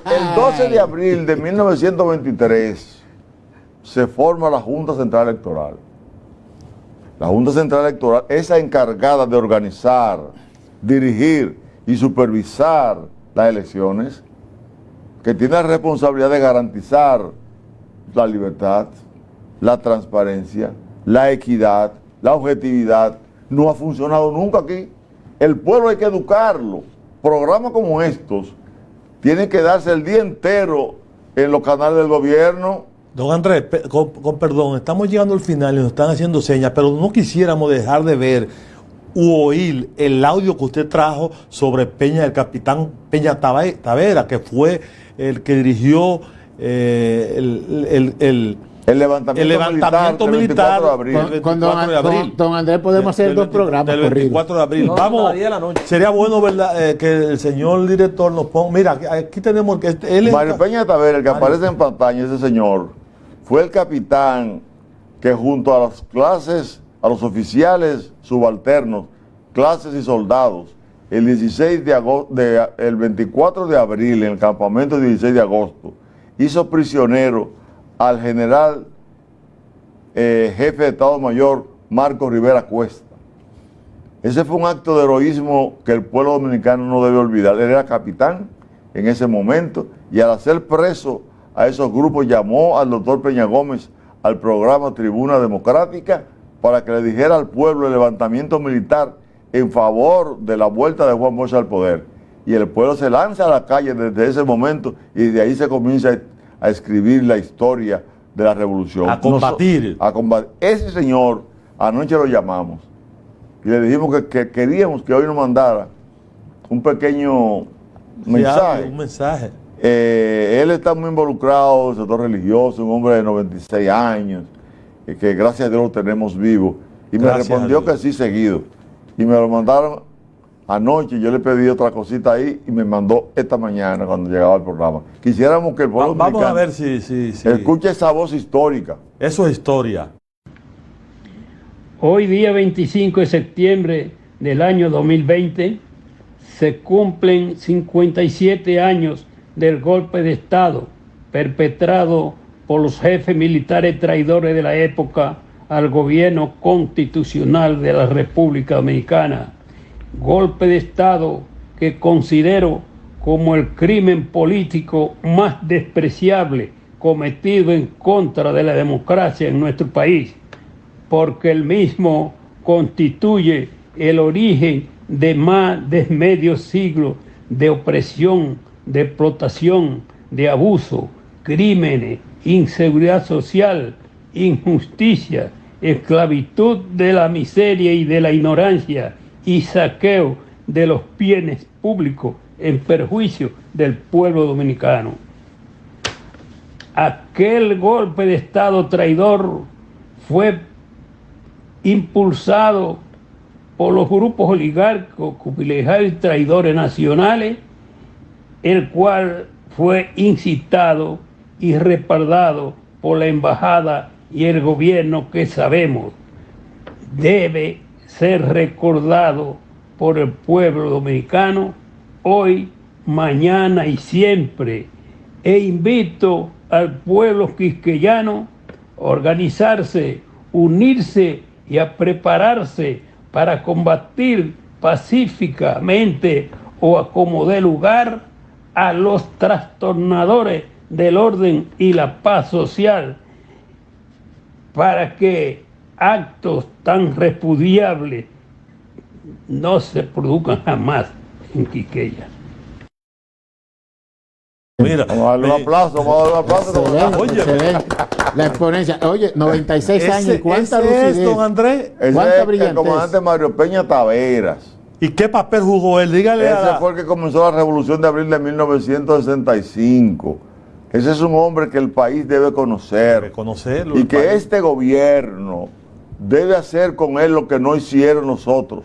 El 12 de abril de 1923 se forma la Junta Central Electoral. La Junta Central Electoral es la encargada de organizar, dirigir y supervisar las elecciones, que tiene la responsabilidad de garantizar la libertad, la transparencia, la equidad, la objetividad. No ha funcionado nunca aquí. El pueblo hay que educarlo. Programas como estos tienen que darse el día entero en los canales del gobierno. Don Andrés, con perdón, estamos llegando al final y nos están haciendo señas, pero no quisiéramos dejar de ver u oír el audio que usted trajo sobre el capitán Peña Tavera, que fue el que dirigió el levantamiento militar de abril. Con don Andrés podemos hacer 2 programas. Del 24 de abril. No, Vamos, la noche. sería bueno, ¿verdad? Que el señor director nos ponga. Mira, aquí tenemos que Mario Peña Tavera, el que aparece en pantalla, ese señor, fue el capitán que junto a las clases, a los oficiales subalternos, clases y soldados, el 24 de abril, en el campamento del 16 de agosto, hizo prisionero al general jefe de Estado Mayor Marco Rivera Cuesta. Ese fue un acto de heroísmo que el pueblo dominicano no debe olvidar. Él era capitán en ese momento y al hacer preso a esos grupos llamó al doctor Peña Gómez al programa Tribuna Democrática para que le dijera al pueblo el levantamiento militar en favor de la vuelta de Juan Bosch al poder. Y el pueblo se lanza a la calle desde ese momento y de ahí se comienza a escribir la historia de la revolución. A combatir. A combatir. Ese señor, anoche lo llamamos y le dijimos que queríamos que hoy nos mandara un pequeño mensaje. Un mensaje. Él está muy involucrado en el sector religioso, un hombre de 96 años, que gracias a Dios lo tenemos vivo. Y me respondió que sí seguido. Y me lo mandaron anoche, yo le pedí otra cosita ahí y me mandó esta mañana cuando llegaba al programa. Quisiéramos que el pueblo vamos a ver si escuche esa voz histórica. Eso es historia. Hoy, día 25 de septiembre del año 2020, se cumplen 57 años del golpe de Estado perpetrado por los jefes militares traidores de la época al gobierno constitucional de la República Dominicana. Golpe de Estado que considero como el crimen político más despreciable cometido en contra de la democracia en nuestro país, porque el mismo constituye el origen de más de medio siglo de opresión, de explotación, de abuso, crímenes, inseguridad social, injusticia, esclavitud de la miseria y de la ignorancia y saqueo de los bienes públicos en perjuicio del pueblo dominicano. Aquel golpe de Estado traidor fue impulsado por los grupos oligárquicos, privilegiados y traidores nacionales, el cual fue incitado y respaldado por la embajada y el gobierno, que sabemos debe ser recordado por el pueblo dominicano hoy, mañana y siempre. E invito al pueblo quisqueyano a organizarse, unirse y a prepararse para combatir pacíficamente o a como dé lugar a los trastornadores del orden y la paz social, para que actos tan repudiables no se produzcan jamás en Quisqueya. Mira, Vamos a darle un aplauso, vamos a darle un aplauso. Excelente, Oye. excelente. La exponencia. Oye, 96 años, ¿cuánta ese es, lucidez? don Andrés. Ese ¿Cuánta es el brillantez? comandante Mario Peña Taveras. ¿Y qué papel jugó él? Dígale a Ese la... fue el que comenzó la revolución de abril de 1965. Ese es un hombre que el país debe conocer. reconocerlo. Y el que país. este gobierno debe hacer con él lo que no hicieron nosotros,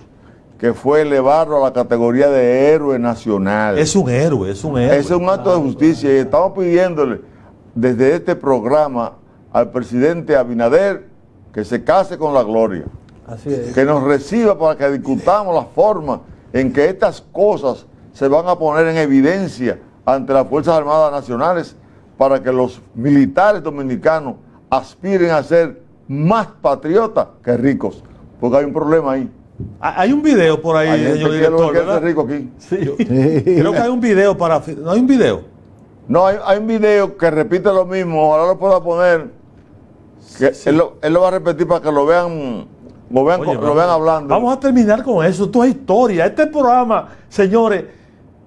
que fue elevarlo a la categoría de héroe nacional. Es un héroe, es un héroe. Ese es un acto de justicia y estamos pidiéndole desde este programa al presidente Abinader que se case con la gloria, Así es. que nos reciba para que discutamos la forma en que estas cosas se van a poner en evidencia ante las Fuerzas Armadas Nacionales para que los militares dominicanos aspiren a ser más patriotas que ricos, porque hay un problema ahí. Hay un video por ahí, Hay gente señor que director, quiere ser ¿verdad? rico aquí. Sí. Creo que hay un video para... ¿No hay un video? No, hay un video que repite lo mismo, ojalá lo pueda poner, que Sí. él lo va a repetir para que lo vean Oye, lo vean hablando. Vamos a terminar con eso. Esto es historia. Este programa, señores,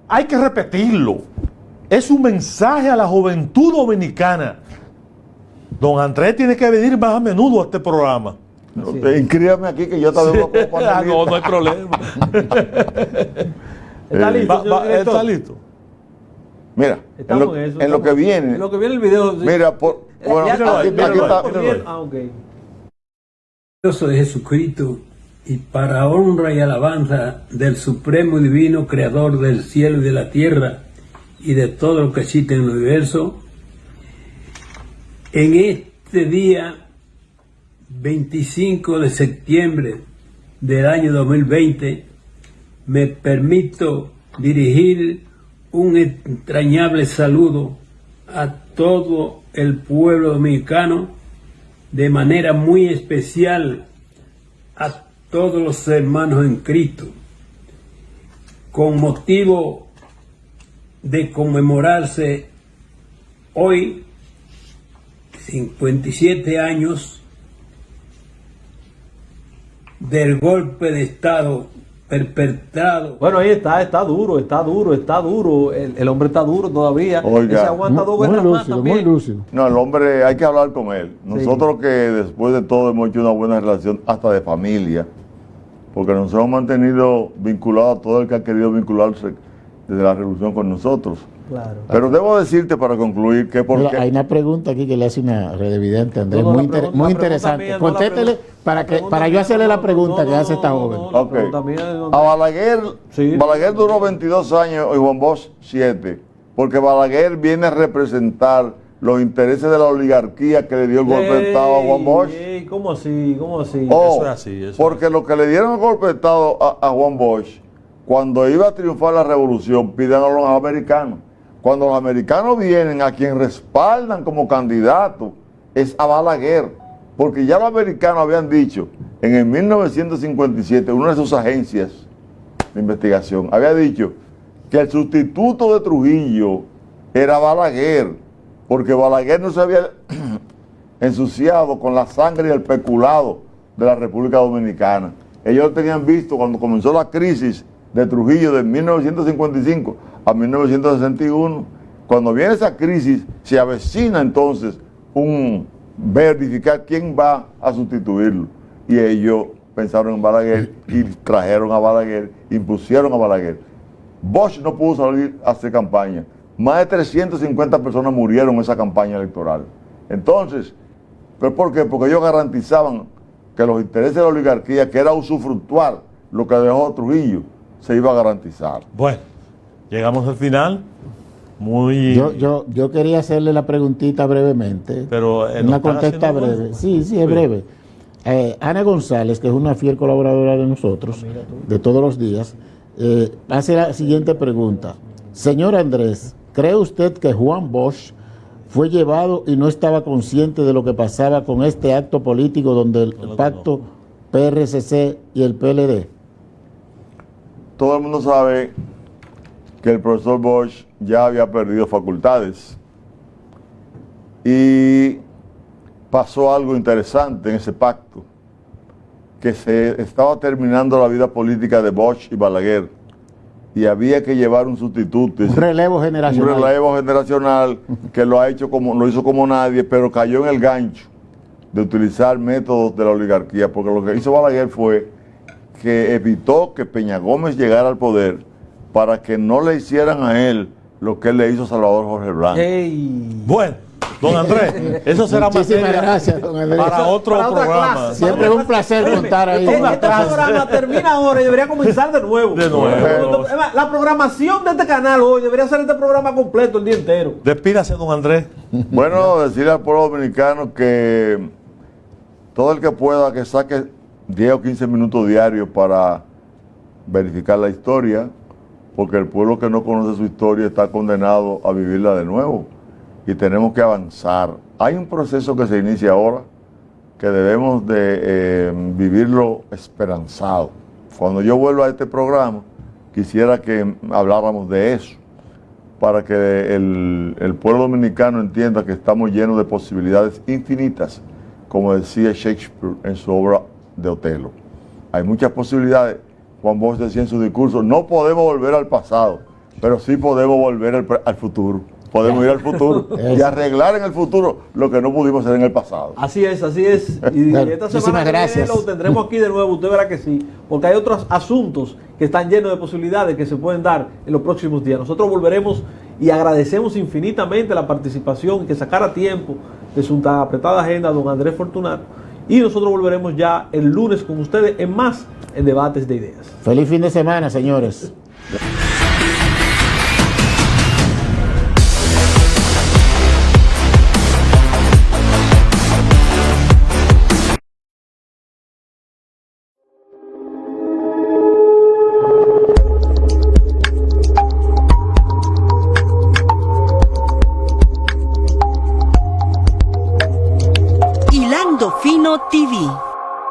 hay que repetirlo. Es un mensaje a la juventud dominicana. Don Andrés tiene que venir más a menudo a este programa. Inscríbame aquí que yo también voy a poner Ah, no, no hay problema. ¿Está listo, señor director? ¿Está listo? Mira, Estamos en eso. en lo que viene, En lo que viene el video. sí. mira, bueno, Ya está, aquí míralo está. ahí, míralo ahí. Ah, ok. Dios de Jesucristo, y para honra y alabanza del Supremo y Divino Creador del cielo y de la tierra y de todo lo que existe en el universo, en este día 25 de septiembre del año 2020, me permito dirigir un entrañable saludo a todo el pueblo dominicano, de manera muy especial a todos los hermanos en Cristo, con motivo de conmemorarse hoy 57 años del golpe de Estado perpetrado. Bueno, ahí está duro. El hombre está duro todavía. Oiga. Ese aguanta dos Muy guerras más lúcido, también. muy lúcido. No, el hombre hay que hablar con él. Nosotros que después de todo hemos hecho una buena relación hasta de familia, porque nos hemos mantenido vinculados a todo el que ha querido vincularse desde la revolución con nosotros. Claro. Pero debo decirte para concluir que Mira, porque hay una pregunta aquí que le hace una redevidente, Andrés, No, no, muy, la pregunta- muy la pregunta interesante. mía, no, Contéstele la para pregunta yo mía, hacerle la pregunta no, que hace esta no, joven. la Ok. pregunta mía es a Balaguer, Sí. Balaguer duró 22 años y Juan Bosch 7, porque Balaguer viene a representar los intereses de la oligarquía que le dio el golpe de Estado a Juan Bosch. Ey, ¿cómo así? ¿Cómo así? Oh, Eso es así, eso porque lo que le dieron el golpe de Estado a Juan Bosch, cuando iba a triunfar la revolución, piden a los americanos. Cuando los americanos vienen, a quien respaldan como candidato es a Balaguer, porque ya los americanos habían dicho, en el 1957, una de sus agencias de investigación había dicho que el sustituto de Trujillo era Balaguer, porque Balaguer no se había ensuciado con la sangre y el peculado de la República Dominicana. Ellos lo tenían visto cuando comenzó la crisis de Trujillo de 1955 a 1961. Cuando viene esa crisis, se avecina entonces verificar quién va a sustituirlo. Y ellos pensaron en Balaguer y trajeron a Balaguer, impusieron a Balaguer. Bosch no pudo salir a hacer campaña. Más de 350 personas murieron en esa campaña electoral. Entonces, ¿pero por qué? Porque ellos garantizaban que los intereses de la oligarquía, que era usufructuar lo que dejó Trujillo, se iba a garantizar. Bueno, llegamos al final. Muy... Yo quería hacerle la preguntita brevemente. Pero nos una están contesta haciendo breve. bueno. Sí, es breve. Ana González, que es una fiel colaboradora de nosotros, de todos los días, hace la siguiente pregunta. Señor Andrés, ¿cree usted que Juan Bosch fue llevado y no estaba consciente de lo que pasaba con este acto político donde el pacto PRCC y el PLD? Todo el mundo sabe que el profesor Bosch ya había perdido facultades y pasó algo interesante en ese pacto, que se estaba terminando la vida política de Bosch y Balaguer, y había que llevar un sustituto. Un relevo generacional. Un relevo generacional que lo hizo como nadie, pero cayó en el gancho de utilizar métodos de la oligarquía, porque lo que hizo Balaguer fue que evitó que Peña Gómez llegara al poder para que no le hicieran a él lo que él le hizo a Salvador Jorge Blanco. Hey. Bueno, don Andrés, eso será Muchísimas materia gracias, don Andrés. para otro Para otra programa. clase. Siempre es un placer contar ahí. Este programa termina ahora y debería comenzar de nuevo. De nuevo. La programación de este canal hoy debería ser este programa completo el día entero. Despídase, don Andrés. Bueno, decirle al pueblo dominicano que todo el que pueda que saque 10 o 15 minutos diarios para verificar la historia, porque el pueblo que no conoce su historia está condenado a vivirla de nuevo y tenemos que avanzar. Hay un proceso que se inicia ahora que debemos de vivirlo esperanzado. Cuando yo vuelva a este programa, quisiera que habláramos de eso, para que el pueblo dominicano entienda que estamos llenos de posibilidades infinitas, como decía Shakespeare en su obra de Otelo. Hay muchas posibilidades. Juan Bosch decía en su discurso, no podemos volver al pasado, pero sí podemos volver al futuro. Podemos ir al futuro y arreglar en el futuro lo que no pudimos hacer en el pasado. Así es, así es. Y Bueno, esta muchísimas semana que gracias. viene lo tendremos aquí de nuevo, usted verá que sí, porque hay otros asuntos que están llenos de posibilidades que se pueden dar en los próximos días. Nosotros volveremos y agradecemos infinitamente la participación y que sacara tiempo de su tan apretada agenda don Andrés Fortunato. Y nosotros volveremos ya el lunes con ustedes en más en Debates de Ideas. Feliz fin de semana, señores. Hilando Fino TV.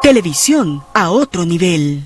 Televisión a otro nivel.